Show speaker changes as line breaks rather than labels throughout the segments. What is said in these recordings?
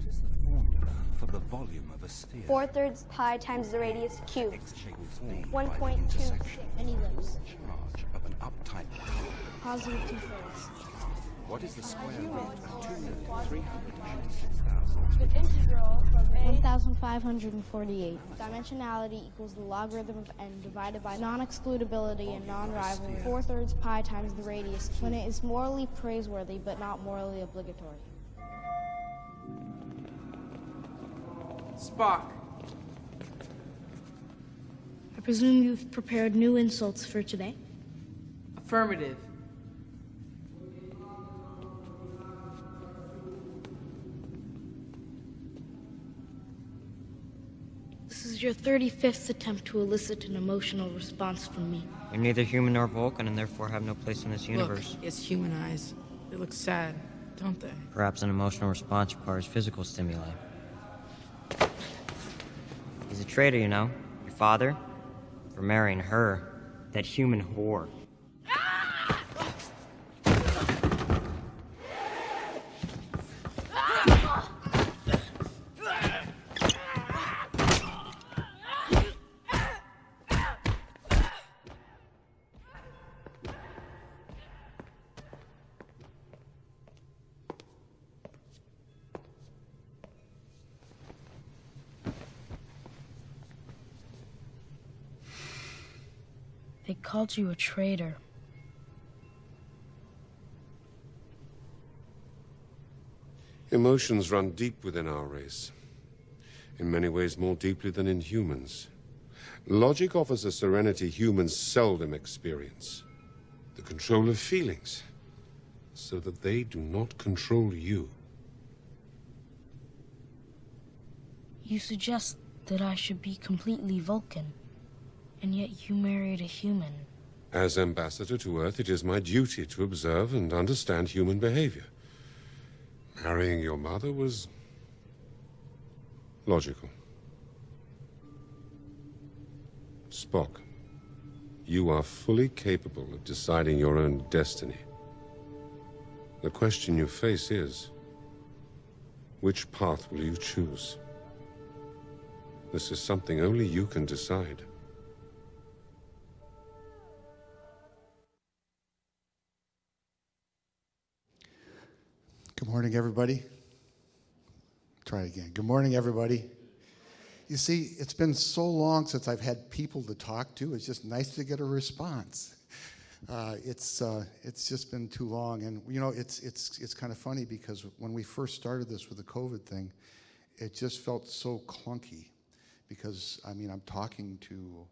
is the formula for the volume of a sphere?
4/3 pi times the radius cubed.
X shaped V by the
1.2.
intersection
Any lips.
charge of an uptight particle.
Positive 2/3.
What is the square root of 2,386,000?
The integral from a
1,548. Dimensionality equals the logarithm of n divided by non-excludability and non-rivalry. 4/3 pi times the radius when it is morally praiseworthy but not morally obligatory.
Spock.
I presume you've prepared new insults for today?
Affirmative.
This is your 35th attempt to elicit an emotional response from me.
You're neither human nor Vulcan and therefore have no place in this universe.
Look, it's human eyes. They look sad, don't they?
Perhaps an emotional response requires physical stimuli. He's a traitor, you know. Your father, for marrying her, that human whore.
They called you a traitor.
Emotions run deep within our race. In many ways more deeply than in humans. Logic offers a serenity humans seldom experience. The control of feelings, so that they do not control you.
You suggest that I should be completely Vulcan, and yet you married a human.
As ambassador to Earth, it is my duty to observe and understand human behavior. Marrying your mother was logical. Spock, you are fully capable of deciding your own destiny. The question you face is, which path will you choose? This is something only you can decide.
Good morning, everybody. Try it again. Good morning, everybody. You see, it's been so long since I've had people to talk to. It's just nice to get a response. It's just been too long, and you know, it's kind of funny because when we first started this with the COVID thing, it just felt so clunky because I mean I'm talking to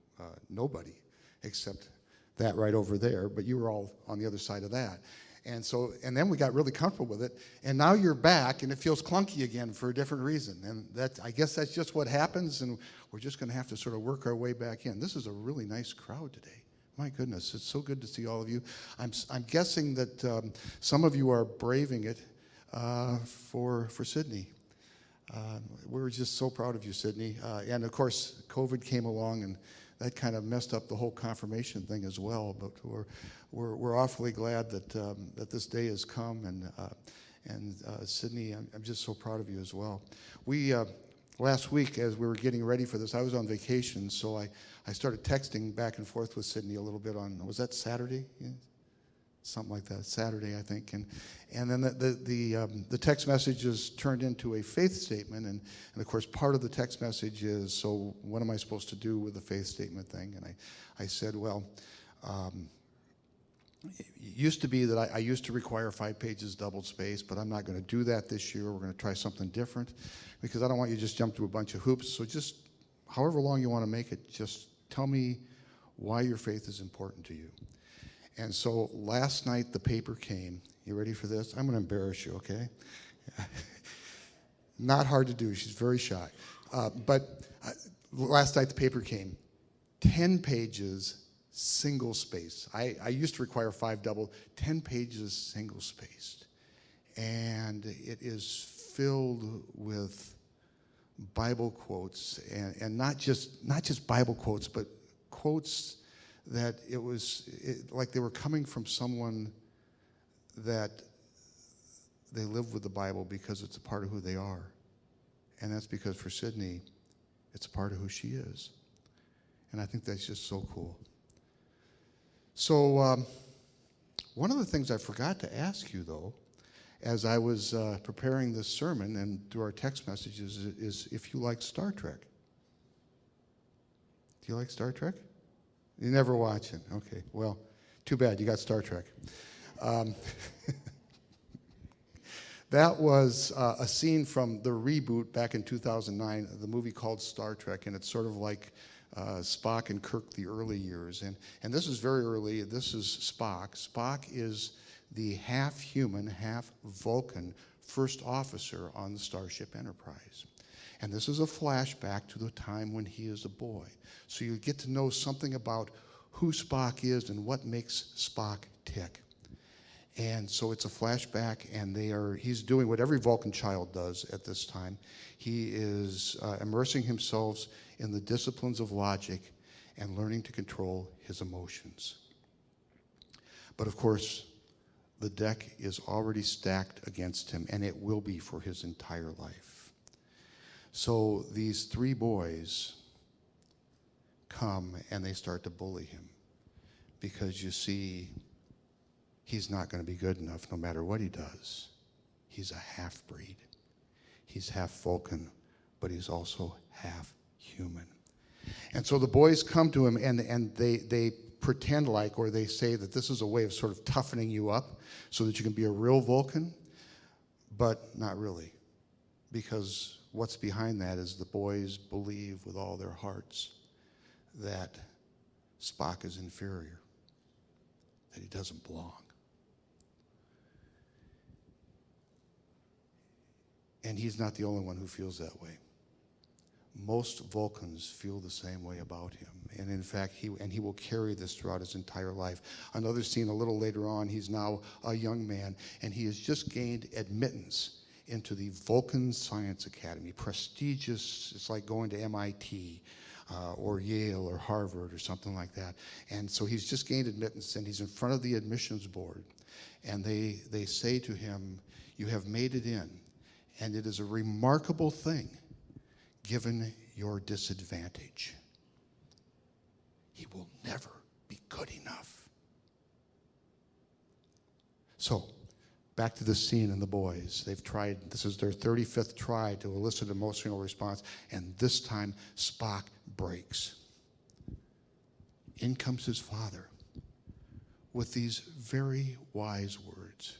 nobody except that right over there, but you were all on the other side of that. And so, and then we got really comfortable with it, and now you're back, and it feels clunky again for a different reason. And that, I guess that's just what happens, and we're just going to have to sort of work our way back in. This is a really nice crowd today. My goodness, it's so good to see all of you. I'm guessing that some of you are braving it for Sydney. We're just so proud of you, Sydney. And of course, COVID came along, and that kind of messed up the whole confirmation thing as well. But we're awfully glad that that this day has come, and Sydney, I'm just so proud of you as well. We last week, as we were getting ready for this, I was on vacation, so I started texting back and forth with Sydney a little bit on, was that Saturday? Yeah. Something like that, Saturday, I think, and then the text messages turned into a faith statement, and of course part of the text message is, so what am I supposed to do with the faith statement thing? And I said, well, it used to be that I used to require 5 pages double space, but I'm not going to do that this year. We're going to try something different because I don't want you to just jump through a bunch of hoops. So just however long you want to make it, just tell me why your faith is important to you. And so last night the paper came. You ready for this? I'm going to embarrass you, okay? Not hard to do. She's very shy. But last night the paper came. 10 pages, single space. I used to require 5 double. 10 pages, single spaced. And it is filled with Bible quotes, and not just Bible quotes, but quotes that it was like they were coming from someone that they live with the Bible because it's a part of who they are. And that's because for Sydney, it's a part of who she is. And I think that's just so cool. So one of the things I forgot to ask you, though, as I was preparing this sermon and through our text messages, is if you like Star Trek. Do you like Star Trek? You never watch it. Okay, well, too bad. You got Star Trek. That was a scene from the reboot back in 2009, the movie called Star Trek, and it's sort of like Spock and Kirk the early years. And this is very early. This is Spock. Spock is the half-human, half-Vulcan first officer on the Starship Enterprise. And this is a flashback to the time when he is a boy. So you get to know something about who Spock is and what makes Spock tick. And so it's a flashback, and he's doing what every Vulcan child does at this time. He is immersing himself in the disciplines of logic and learning to control his emotions. But of course, the deck is already stacked against him, and it will be for his entire life. So these three boys come and they start to bully him because, you see, he's not going to be good enough no matter what he does. He's a half-breed. He's half Vulcan, but he's also half human. And so the boys come to him and they pretend like, or they say that this is a way of sort of toughening you up so that you can be a real Vulcan, but not really. Because what's behind that is the boys believe with all their hearts that Spock is inferior, that he doesn't belong. And he's not the only one who feels that way. Most Vulcans feel the same way about him. And in fact, he will carry this throughout his entire life. Another scene a little later on, he's now a young man, and he has just gained admittance into the Vulcan Science Academy. Prestigious, it's like going to MIT or Yale or Harvard or something like that. And so he's just gained admittance, and he's in front of the admissions board. And they say to him, "You have made it in, and it is a remarkable thing given your disadvantage. He will never be good enough." So, back to the scene and the boys. They've tried, this is their 35th try to elicit emotional response, and this time Spock breaks. In comes his father with these very wise words.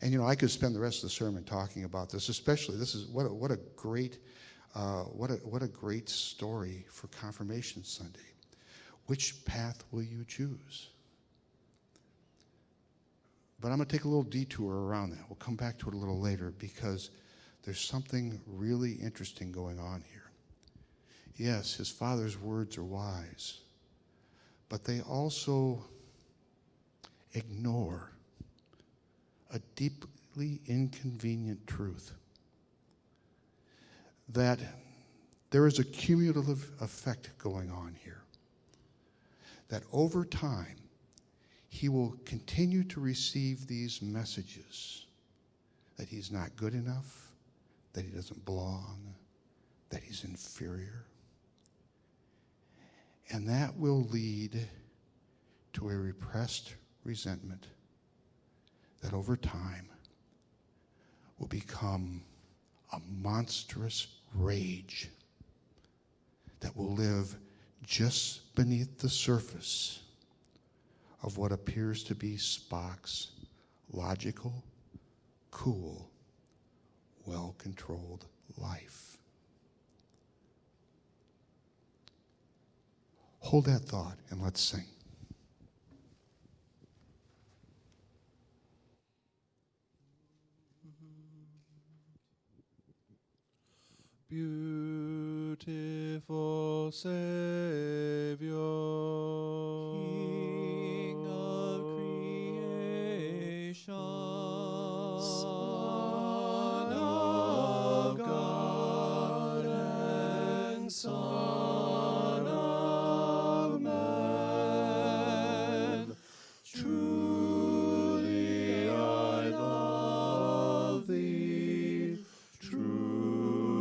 And I could spend the rest of the sermon talking about this, especially this is what a great story for Confirmation Sunday. Which path will you choose? But I'm going to take a little detour around that. We'll come back to it a little later because there's something really interesting going on here. Yes, his father's words are wise, but they also ignore a deeply inconvenient truth that there is a cumulative effect going on here. That over time, he will continue to receive these messages that he's not good enough, that he doesn't belong, that he's inferior. And that will lead to a repressed resentment that over time will become a monstrous rage that will live just beneath the surface of what appears to be Spock's logical, cool, well-controlled life. Hold that thought and let's sing.
Beautiful Savior, King of creation, Son of God and Son of Man, truly I love thee, truly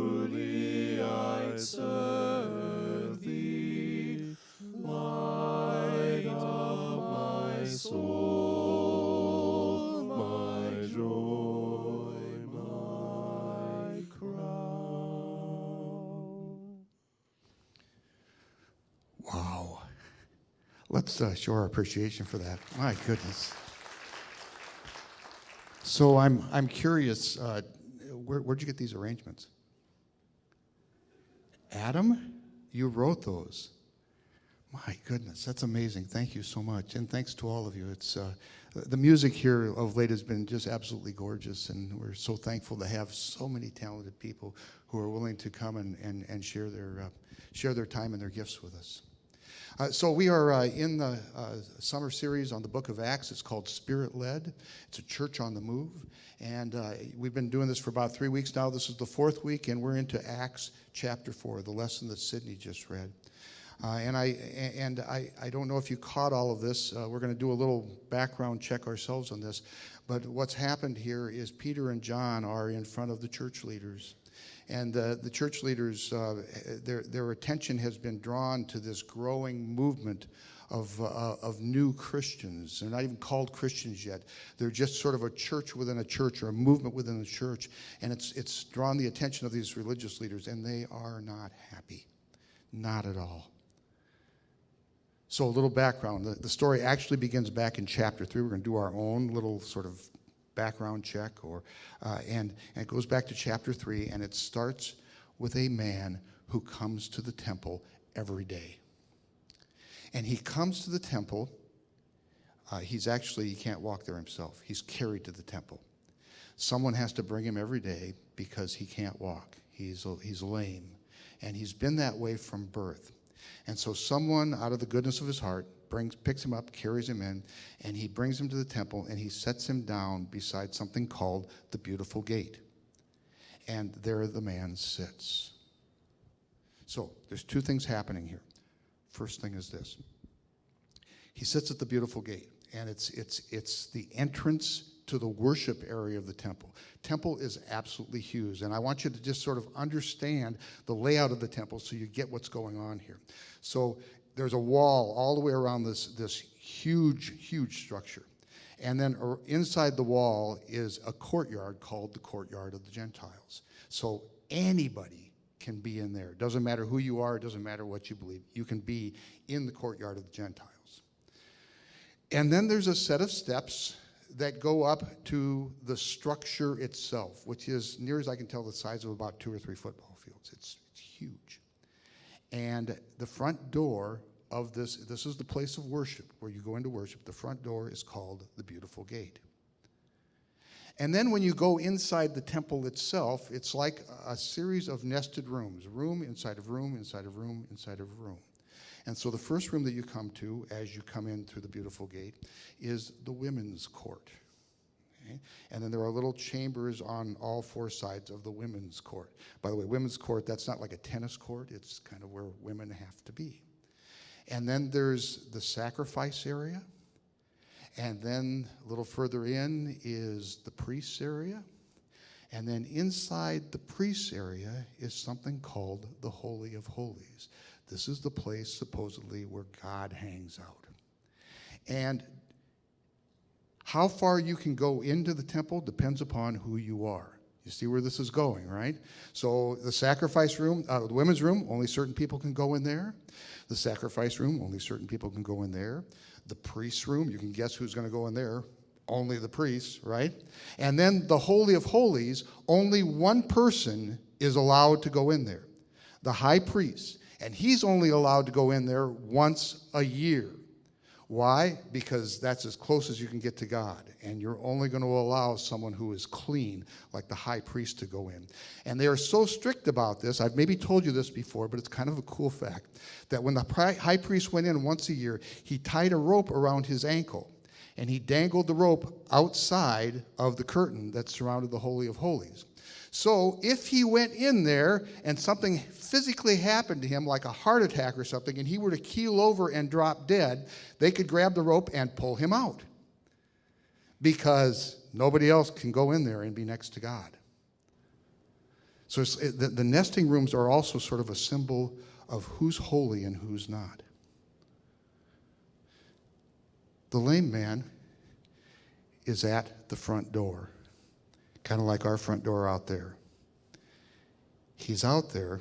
Let's show our appreciation for that. My goodness. So I'm curious, where'd you get these arrangements? Adam, you wrote those. My goodness, that's amazing. Thank you so much, and thanks to all of you. It's the music here of late has been just absolutely gorgeous, and we're so thankful to have so many talented people who are willing to come and share their time and their gifts with us. So we are in the summer series on the book of Acts. It's called Spirit-Led. It's a church on the move. And we've been doing this for about 3 weeks now. This is the 4th week, and we're into Acts chapter 4, the lesson that Sydney just read. And I don't know if you caught all of this. We're going to do a little background check ourselves on this. But what's happened here is Peter and John are in front of the church leaders. And the church leaders, their attention has been drawn to this growing movement of new Christians. They're not even called Christians yet. They're just sort of a church within a church, or a movement within a church. And it's drawn the attention of these religious leaders, and they are not happy. Not at all. So a little background. The story actually begins back in chapter 3. We're going to do our own little sort of background check, and it goes back to chapter 3, and it starts with a man who comes to the temple every day. And he comes to the temple. He can't walk there himself. He's carried to the temple. Someone has to bring him every day because he can't walk. He's lame, and he's been that way from birth. And so someone, out of the goodness of his heart, picks him up, carries him in, and he brings him to the temple, and he sets him down beside something called the Beautiful Gate. And there the man sits. So there's 2 things happening here. First thing is this. He sits at the Beautiful Gate, and it's the entrance to the worship area of the temple. Temple is absolutely huge, and I want you to just sort of understand the layout of the temple so you get what's going on here. So there's a wall all the way around this huge structure. And then inside the wall is a courtyard called the Courtyard of the Gentiles. So anybody can be in there. Doesn't matter who you are, it doesn't matter what you believe. You can be in the Courtyard of the Gentiles. And then there's a set of steps that go up to the structure itself, which is, near as I can tell, the size of about 2 or 3 football fields. It's huge. And the front door of this is the place of worship, where you go into worship. The front door is called the Beautiful Gate. And then when you go inside the temple itself, it's like a series of nested rooms, room inside of room, inside of room, inside of room. And so the first room that you come to as you come in through the Beautiful Gate is the women's court. Okay? And then there are little chambers on all 4 sides of the women's court. By the way, women's court, that's not like a tennis court. It's kind of where women have to be. And then there's the sacrifice area. And then a little further in is the priest's area. And then inside the priest's area is something called the Holy of Holies. This is the place supposedly where God hangs out. And how far you can go into the temple depends upon who you are. You see where this is going, right? So the sacrifice room, the women's room, only certain people can go in there. The sacrifice room, only certain people can go in there. The priest's room, you can guess who's going to go in there. Only the priests, right? And then the Holy of Holies, only one person is allowed to go in there. The high priest. And he's only allowed to go in there once a year. Why? Because that's as close as you can get to God. And you're only going to allow someone who is clean, like the high priest, to go in. And they are so strict about this, I've maybe told you this before, but it's kind of a cool fact, that when the high priest went in once a year, he tied a rope around his ankle. And he dangled the rope outside of the curtain that surrounded the Holy of Holies. So if he went in there and something physically happened to him, like a heart attack or something, and he were to keel over and drop dead, they could grab the rope and pull him out, because nobody else can go in there and be next to God. So the nesting rooms are also sort of a symbol of who's holy and who's not. The lame man is at the front door, kind of like our front door out there. He's out there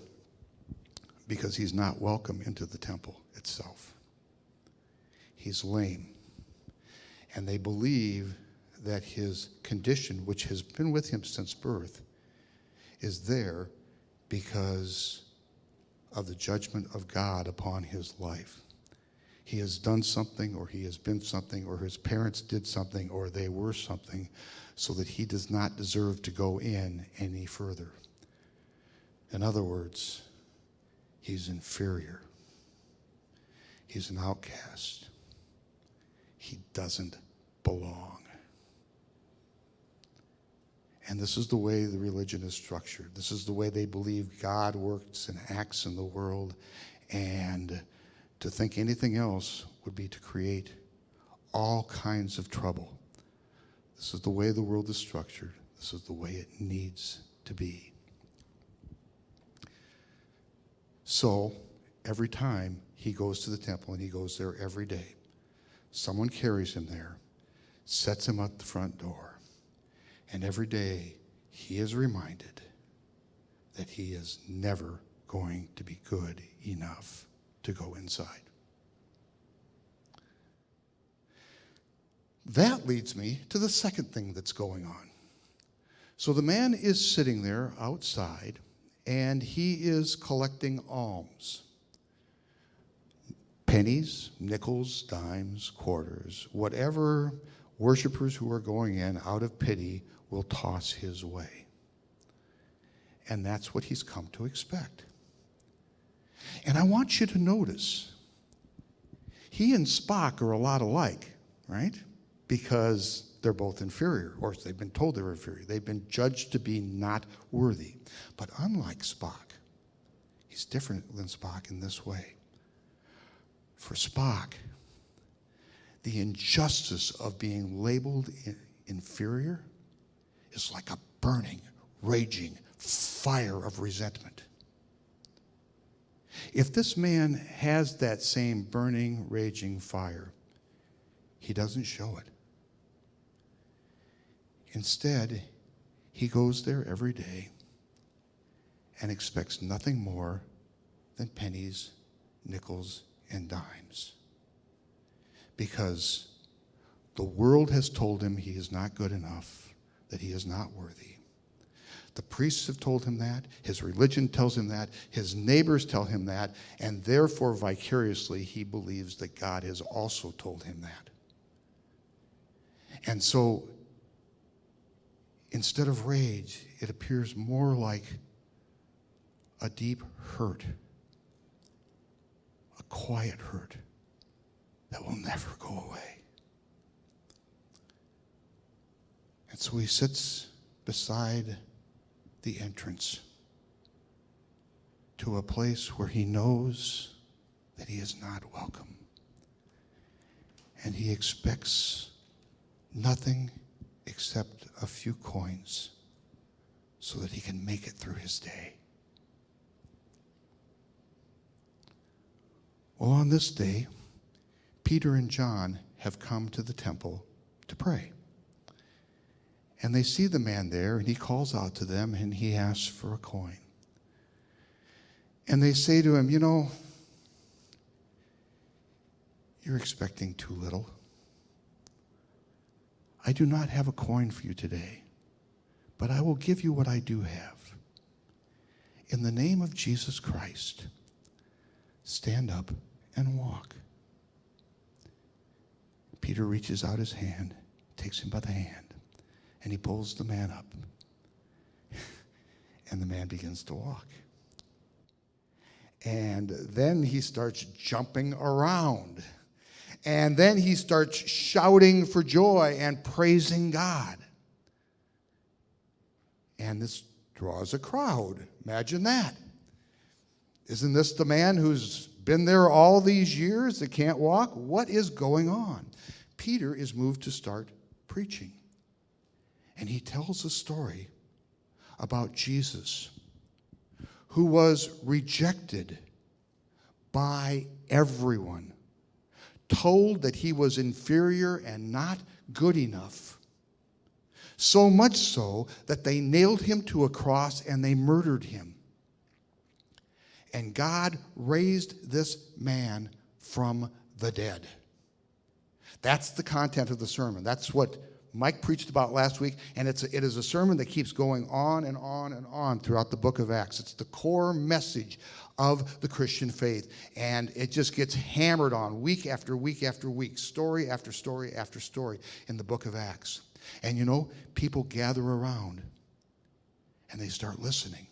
because he's not welcome into the temple itself. he's lame. And they believe that his condition, which has been with him since birth, is there because of the judgment of God upon his life. He has done something, or he has been something, or his parents did something, or they were something, so that he does not deserve to go in any further. In other words, he's inferior. He's an outcast. He doesn't belong. And this is the way the religion is structured. This is the way they believe God works and acts in the world. And to think anything else would be to create all kinds of trouble. This is the way the world is structured. This is the way it needs to be. So, every time he goes to the temple, and he goes there every day, someone carries him there, sets him at the front door, and every day he is reminded that he is never going to be good enough to go inside. That leads me to the second thing that's going on. So the man is sitting there outside, and he is collecting alms. Pennies, nickels, dimes, quarters, whatever worshipers who are going in out of pity will toss his way. And that's what he's come to expect. And I want you to notice, he and Spock are a lot alike, right? Because they're both inferior, or they've been told they're inferior. They've been judged to be not worthy. But unlike Spock, he's different than Spock in this way. For Spock, the injustice of being labeled inferior is like a burning, raging fire of resentment. If this man has that same burning, raging fire, he doesn't show it. Instead, he goes there every day and expects nothing more than pennies, nickels, and dimes. Because the world has told him he is not good enough, that he is not worthy. The priests have told him that, his religion tells him that, his neighbors tell him that, and therefore vicariously he believes that God has also told him that. And so, instead of rage, it appears more like a deep hurt, a quiet hurt that will never go away. And so he sits beside the entrance to a place where he knows that he is not welcome. And he expects nothing except a few coins so that he can make it through his day. Well, on this day, Peter and John have come to the temple to pray. And they see the man there, and he calls out to them, and he asks for a coin. And they say to him, you're expecting too little. I do not have a coin for you today, but I will give you what I do have. In the name of Jesus Christ, stand up and walk. Peter reaches out his hand, takes him by the hand, and he pulls the man up. And the man begins to walk. And then he starts jumping around. And then he starts shouting for joy and praising God. And this draws a crowd. Imagine that. Isn't this the man who's been there all these years that can't walk? What is going on? Peter is moved to start preaching. And he tells a story about Jesus, who was rejected by everyone, told that he was inferior and not good enough. So much so that they nailed him to a cross and they murdered him. And God raised this man from the dead. That's the content of the sermon. That's what Mike preached about last week, and it is a sermon that keeps going on and on and on throughout the book of Acts. It's the core message of the Christian faith, and it just gets hammered on week after week after week, story after story after story in the book of Acts. And you know, people gather around, and they start listening,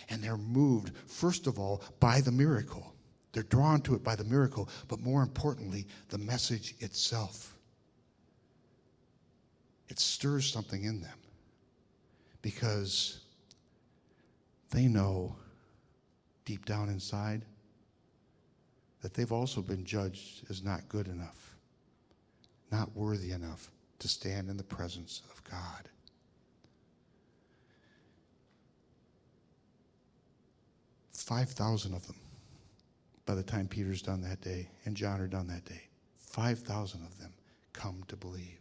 and they're moved, first of all, by the miracle. They're drawn to it by the miracle, but more importantly, the message itself. It stirs something in them because they know deep down inside that they've also been judged as not good enough, not worthy enough to stand in the presence of God. $5,000 of them by the time Peter's done that day and John are done that day. 5,000 of them come to believe.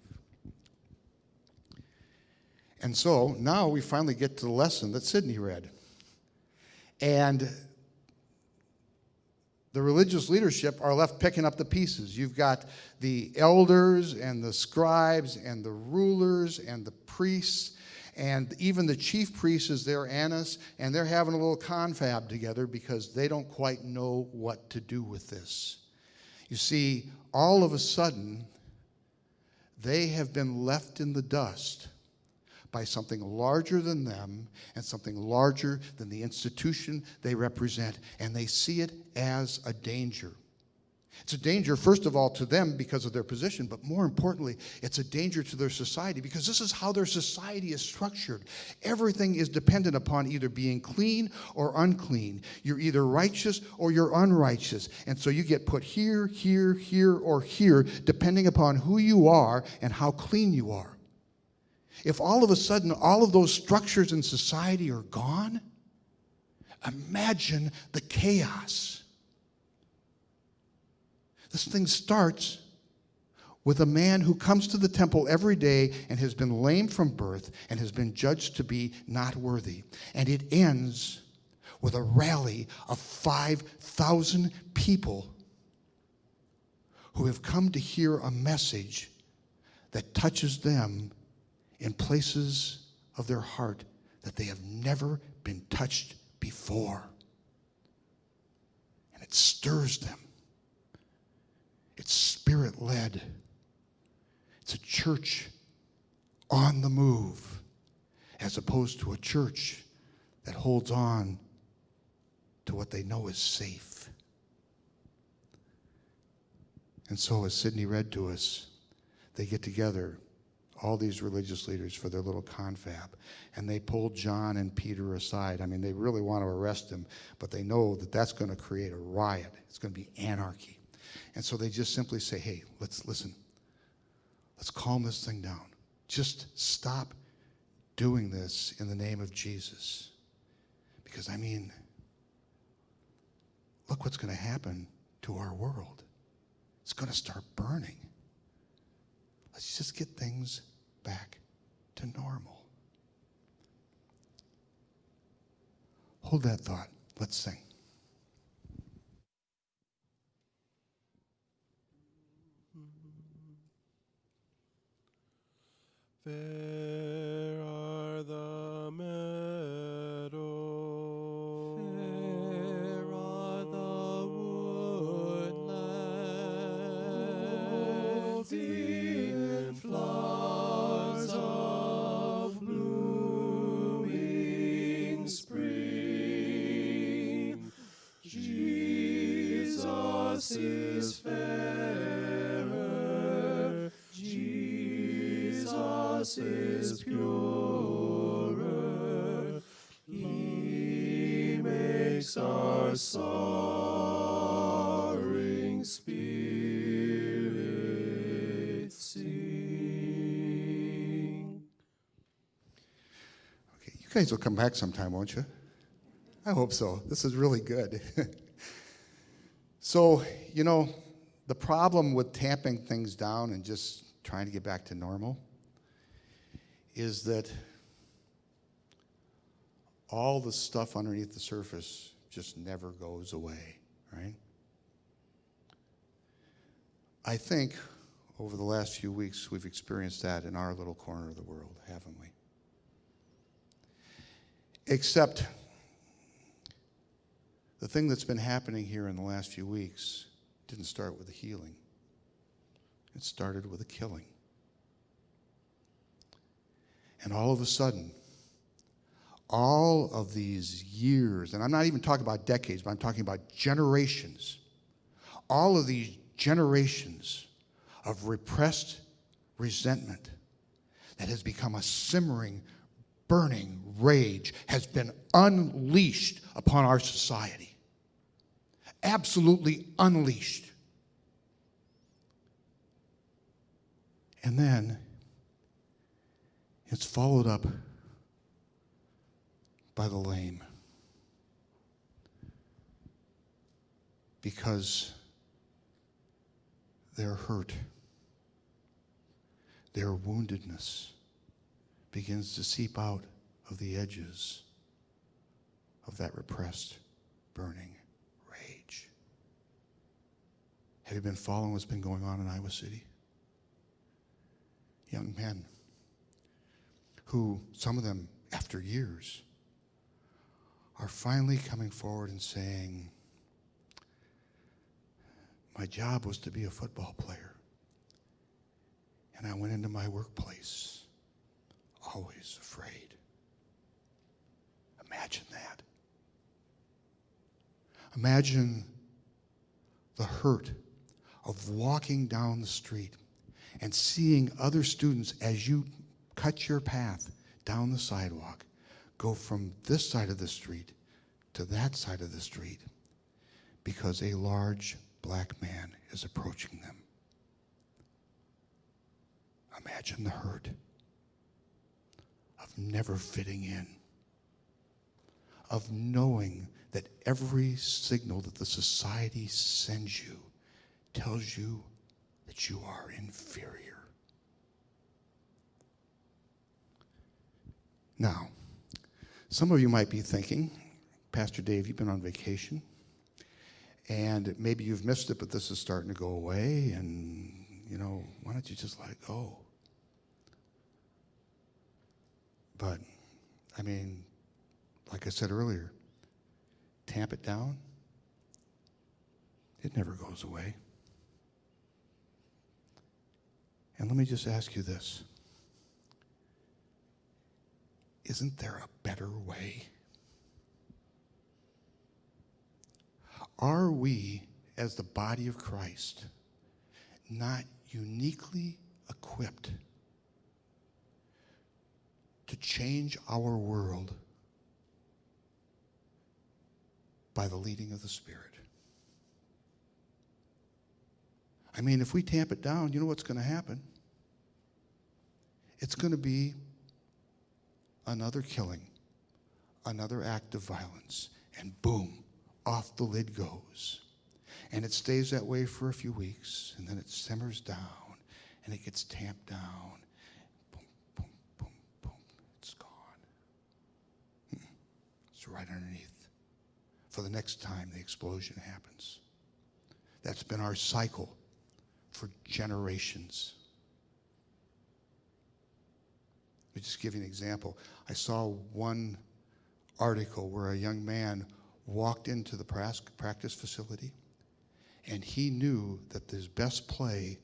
And so now we finally get to the lesson that Sydney read. And the religious leadership are left picking up the pieces. You've got the elders and the scribes and the rulers and the priests, and even the chief priest is there, Annas, and they're having a little confab together because they don't quite know what to do with this. You see, all of a sudden, they have been left in the dust by something larger than them and something larger than the institution they represent, and they see it as a danger. It's a danger, first of all, to them because of their position, but more importantly, it's a danger to their society because this is how their society is structured. Everything is dependent upon either being clean or unclean. You're either righteous or you're unrighteous, and so you get put here, here, here, or here, depending upon who you are and how clean you are. If all of a sudden all of those structures in society are gone, imagine the chaos. This thing starts with a man who comes to the temple every day and has been lame from birth and has been judged to be not worthy. And it ends with a rally of 5,000 people who have come to hear a message that touches them in places of their heart that they have never been touched before. And it stirs them. It's spirit-led. It's a church on the move, as opposed to a church that holds on to what they know is safe. And so, as Sydney read to us, they get together, all these religious leaders, for their little confab, and they pull John and Peter aside. I mean, they really want to arrest him, but they know that that's going to create a riot. It's going to be anarchy. And so they just simply say, hey, let's listen. Let's calm this thing down. Just stop doing this in the name of Jesus. Because, I mean, look what's going to happen to our world. It's going to start burning. Let's just get things back to normal. Hold that thought. Let's sing.
Fair are the meadows, fair are the woodlands, in flowers of blooming spring. Jesus is fairer, Jesus is purer, He makes our sorrowing spirit sing.
Okay, you guys will come back sometime, won't you? I hope so. This is really good. So, you know, the problem with tamping things down and just trying to get back to normal is that all the stuff underneath the surface just never goes away, right? I think over the last few weeks, we've experienced that in our little corner of the world, haven't we? Except the thing that's been happening here in the last few weeks didn't start with a healing. It started with a killing. And all of a sudden, all of these years, and I'm not even talking about decades, but I'm talking about generations, all of these generations of repressed resentment that has become a simmering, burning rage has been unleashed upon our society. Absolutely unleashed. And then it's followed up by the lame. Because their hurt, their woundedness begins to seep out of the edges of that repressed, burning rage. Have you been following what's been going on in Iowa City? Young men who, some of them after years, are finally coming forward and saying, my job was to be a football player, and I went into my workplace always afraid. Imagine that. Imagine the hurt of walking down the street and seeing other students as you cut your path down the sidewalk go from this side of the street to that side of the street because a large black man is approaching them. Imagine the hurt of never fitting in, of knowing that every signal that the society sends you tells you that you are inferior. Now, some of you might be thinking, Pastor Dave, you've been on vacation, and maybe you've missed it, but this is starting to go away, and, why don't you just let it go? But, like I said earlier, tamp it down, it never goes away. And let me just ask you this. Isn't there a better way? Are we, as the body of Christ, not uniquely equipped to change our world by the leading of the Spirit? If we tamp it down, you know what's going to happen? It's going to be another killing, another act of violence, and boom, off the lid goes. And it stays that way for a few weeks, and then it simmers down, and it gets tamped down. Boom, boom, boom, boom, it's gone. It's right underneath for the next time the explosion happens. That's been our cycle for generations. Let me just give you an example. I saw one article where a young man walked into the practice facility, and he knew that his best play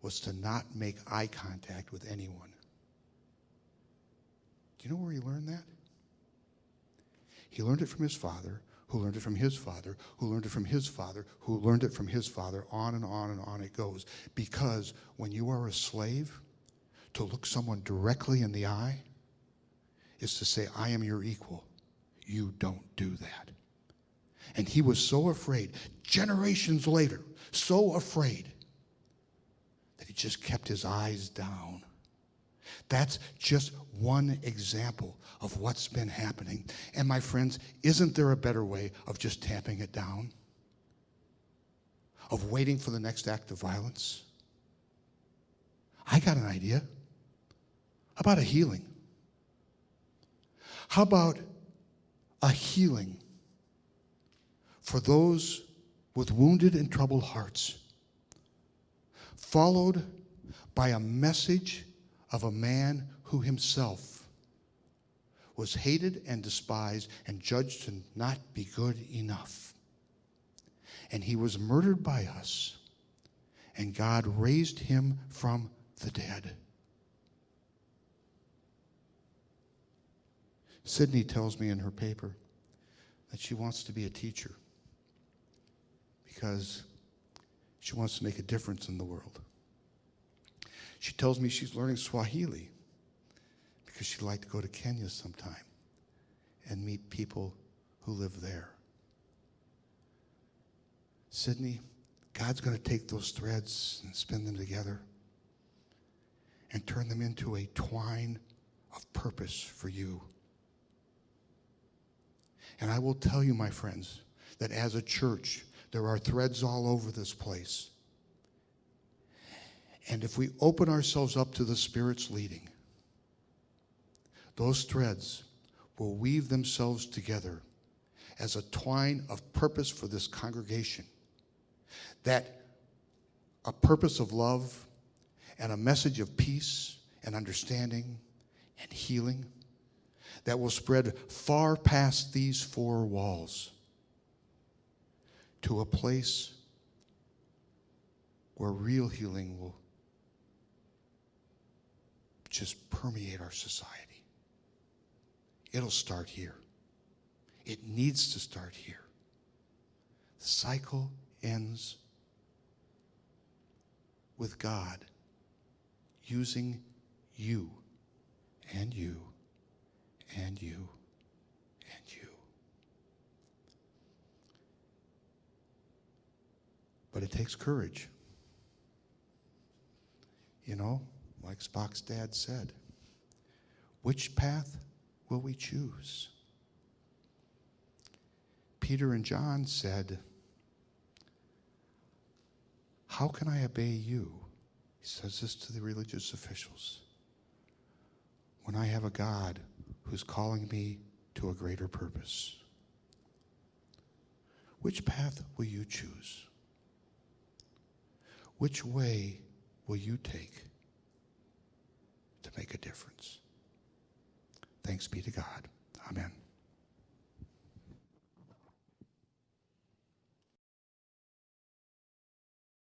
was to not make eye contact with anyone. Do you know where he learned that? He learned it from his father, who learned it from his father, who learned it from his father, who learned it from his father, on and on and on it goes. Because when you are a slave, to look someone directly in the eye is to say, I am your equal. You don't do that. And he was so afraid, generations later, so afraid that he just kept his eyes down. That's just one example of what's been happening. And my friends, isn't there a better way of just tamping it down? Of waiting for the next act of violence? I got an idea. How about a healing? How about a healing for those with wounded and troubled hearts, followed by a message of a man who himself was hated and despised and judged to not be good enough. And he was murdered by us, and God raised him from the dead. Sydney tells me in her paper that she wants to be a teacher because she wants to make a difference in the world. She tells me she's learning Swahili because she'd like to go to Kenya sometime and meet people who live there. Sydney, God's going to take those threads and spin them together and turn them into a twine of purpose for you. And I will tell you, my friends, that as a church, there are threads all over this place. And if we open ourselves up to the Spirit's leading, those threads will weave themselves together as a twine of purpose for this congregation. That a purpose of love and a message of peace and understanding and healing that will spread far past these four walls to a place where real healing will just permeate our society. It'll start here. It needs to start here. The cycle ends with God using you and you and you and you. But it takes courage. You know, like Spock's dad said, which path will we choose? Peter and John said, how can I obey you? He says this to the religious officials. When I have a God who's calling me to a greater purpose. Which path will you choose? Which way will you take to make a difference? Thanks be to God. Amen.